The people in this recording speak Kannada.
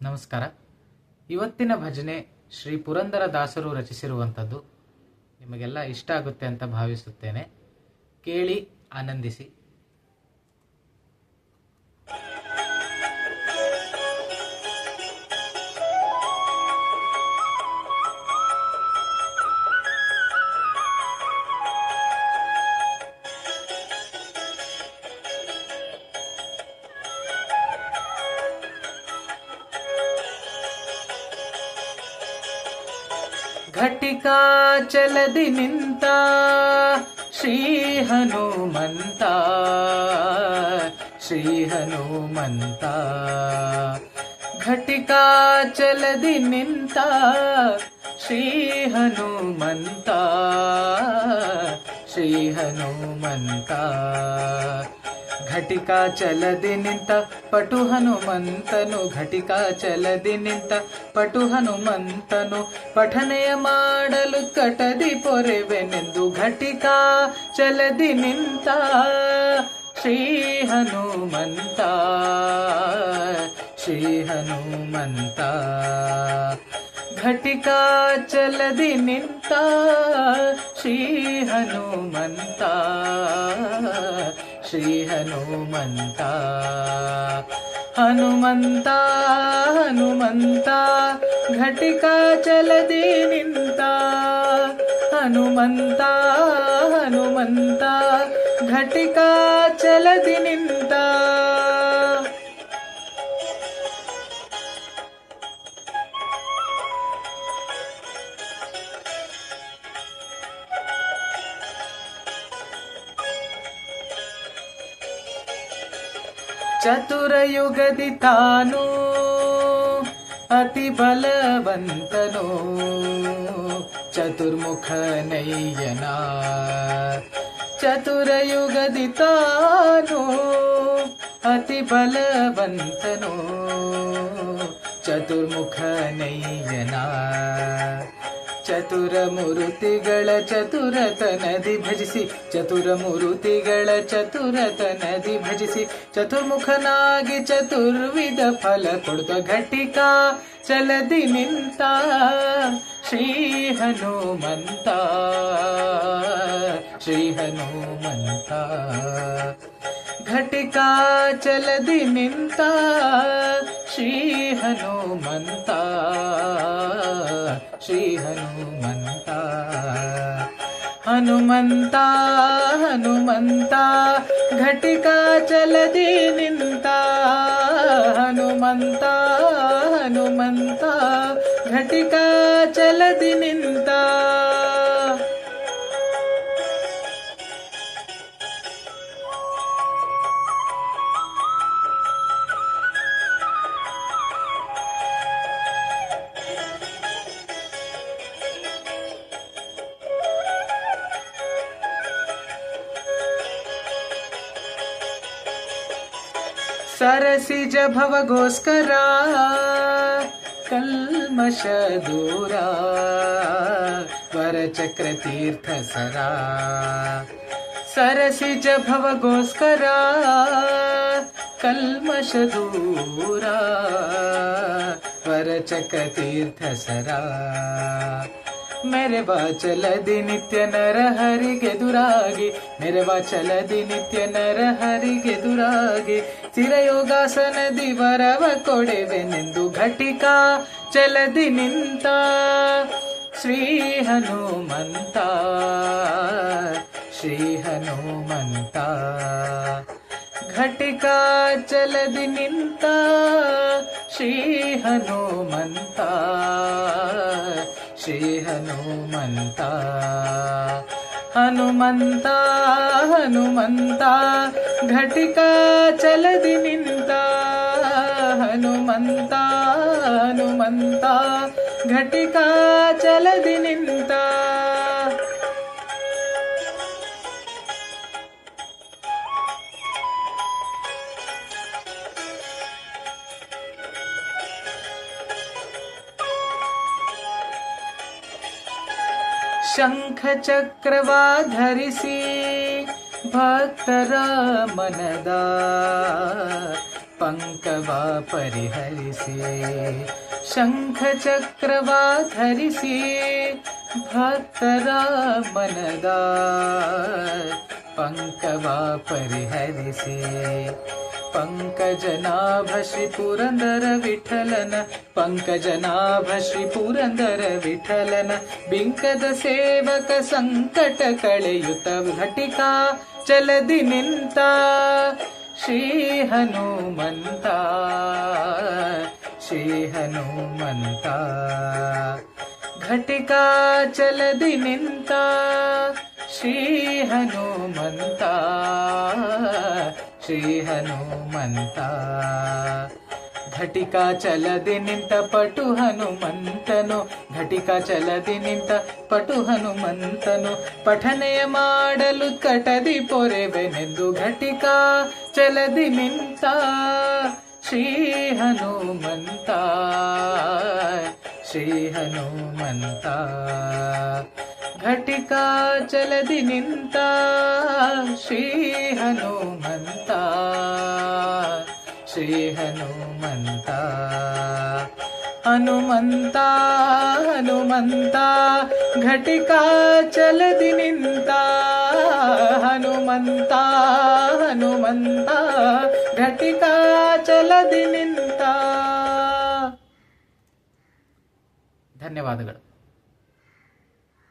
ನಮಸ್ಕಾರ. ಇವತ್ತಿನ ಭಜನೆ ಶ್ರೀ ಪುರಂದರ ದಾಸರು ರಚಿಸಿರುವಂಥದ್ದು. ನಿಮಗೆಲ್ಲ ಇಷ್ಟ ಆಗುತ್ತೆ ಅಂತ ಭಾವಿಸುತ್ತೇನೆ. ಕೇಳಿ ಆನಂದಿಸಿ. ಘಟಿಕಾಚಲದಿ ನಿಂತ ಶ್ರೀ ಹನುಮಂತ, ಶ್ರೀ ಹನುಮಂತ. ಘಟಿಕಾಚಲದಿ ನಿಂತ ಶ್ರೀ ಹನುಮಂತ, ಶ್ರೀ ಹನುಮಂತ. ಘಟಿಕಾಚಲದಿ ನಿಂತ ಪಟು ಹನುಮಂತನು, ಘಟಿಕಾಚಲದಿ ನಿಂತ ಪಟು ಹನುಮಂತನು. ಪಠನೆಯ ಮಾಡಲು ಕಟದಿ ಪೊರೆವೆನೆಂದು ಘಟಿಕಾಚಲದಿ ನಿಂತ ಶ್ರೀ ಹನುಮಂತ, ಶ್ರೀ ಹನುಮಂತ. ಘಟಿಕಾಚಲದಿ ನಿಂತ ಶ್ರೀ ಹನುಮಂತ, ಶ್ರೀ ಹನುಮಂತ. ಹನುಮಂತ ಹನುಮಂತ ಘಟಿಕಾಚಲದಿ ನಿಂತ, ಹನುಮಂತ ಹನುಮಂತ ಘಟಿಕಾಚಲದಿ ನಿಂತ. ಚತುರಯುಗದಿ ತಾನು ಅತಿ ಬಲವಂತನು, ಚತುರ್ಮುಖನಯ್ಯನ. ಚತುರಯುಗದಿ ತಾನು ಅತಿ ಬಲವಂತನು, ಚತುರ್ಮುಖನಯ್ಯನ. ಚತುರಮೂರುತಿಗಳ ಚತುರತನದಿ ಭಜಿಸಿ, ಚತುರಮೂರುತಿಗಳ ಚತುರತನದಿ ಭಜಿಸಿ, ಚತುರ್ಮುಖನಾಗಿ ಚತುರ್ವಿಧ ಫಲ ಕೊಡುತ್ತ ಘಟಿಕಾಚಲದಿ ನಿಂತ ಶ್ರೀ ಹನುಮಂತ, ಶ್ರೀ ಹನುಮಂತ. ಘಟಿಕಾಚಲದಿ ನಿಂತ ಶ್ರೀ ಹನುಮಂತ, ಶ್ರೀ ಹನುಮಂತ. ಹನುಮಂತ ಹನುಮಂತ ಘಟಿಕಾಚಲದಿ ನಿಂತ, ಹನುಮಂತ ಹನುಮಂತ ಘಟಿಕಾಚಲದಿ ನಿಂತ. ಸರಸಿಜ ಭವಗೋಸ್ಕರ ಕಲ್ಮಶ ದೂರ, ವರಚಕ್ರ ತೀರ್ಥ ಸರ. ಸರಸಿಜ ಭವಗೋಸ್ಕರ ಕಲ್ಮಶ ದೂರ, ವರಚಕ್ರ ತೀರ್ಥ ಸರ. ಮೆರೆ ವಾಚಲದಿ ನಿತ್ಯ ನರ ಹರಿಗೆದುರಾಗಿ, ಮೆರೆ ವಾಚಲದಿ ನಿತ್ಯ ನರ ಹರಿಗೆದುರಾಗಿ, ಸ್ಥಿರಯೋಗಾಸನದಿ ವರವ ಕೊಡೆವೆನೆಂದು ಘಟಿಕಾಚಲದಿ ನಿಂತ ಶ್ರೀ ಹನುಮಂತ, ಶ್ರೀ ಹನುಮಂತ. ಘಟಿಕಾಚಲದಿ ನಿಂತ ಶ್ರೀ ಹನುಮಂತ, ಶ್ರೀ ಹನುಮಂತ. ಹನುಮಂತ ಹನುಮಂತ ಘಟಿಕಾಚಲದಿ ನಿಂತ, ಹನುಮಂತ ಹನುಮಂತ ಘಟಿಕಾಚಲದಿ ನಿಂತ. ಶಂಖ ಚಕ್ರವಾ ಧರಿಸಿ ಭಕ್ತರ ಮನದ ಪಂಕವ ಪರಿಹರಿಸಿ ಶಂಖ ಚಕ್ರವ ಧರಿಸಿ ಭಕ್ತರ ಮನದ ಪಂಕವ ಪರಿಹರಿಸಿ ಪಂಕಜನಾಭ ಶ್ರೀ ಪುರಂದರ ವಿಠಲನ ಪಂಕಜನಾಭ ಶ್ರೀ ಪುರಂದರ ವಿಠಲನ ಬಿಂಕದ ಸೇವಕ ಸಂಕಟ ಕಳೆಯುತ್ತ ಘಟಿಕಾ ಚಲದಿ ನಿಂತ ಶ್ರೀ ಹನುಮಂತ ಶ್ರೀ ಹನುಮಂತ ಘಟಿಕಾ ಚಲದಿ ನಿಂತ ಶ್ರೀ ಹನುಮಂತ ಶ್ರೀ ಹನುಮಂತ ಘಟಿಕಾ ಚಲದಿ ನಿಂತ ಪಟು ಹನುಮಂತನು ಘಟಿಕಾ ಚಲದಿ ನಿಂತ ಪಟು ಹನುಮಂತನು ಪಠನೆಯ ಮಾಡಲು ಕಟದಿ ಪೊರೆವೆನೆಂದು ಘಟಿಕಾ ಚಲದಿ ನಿಂತ ಶ್ರೀ ಹನುಮಂತ ಶ್ರೀ ಹನುಮಂತ ಘಟಿಕಾ ಚಲದಿ ನಿಂತ ಶ್ರೀ ಹನುಮಂತ ಶ್ರೀ ಹನುಮಂತ ಹನುಮಂತ ಹನುಮಂತ ಘಟಿಕಾ ಚಲದಿ ನಿಂತ ಹನುಮಂತ ಹನುಮಂತ ಘಟಿಕಾ ಚಲದಿ ನಿಂತ. ಧನ್ಯವಾದಗಳು.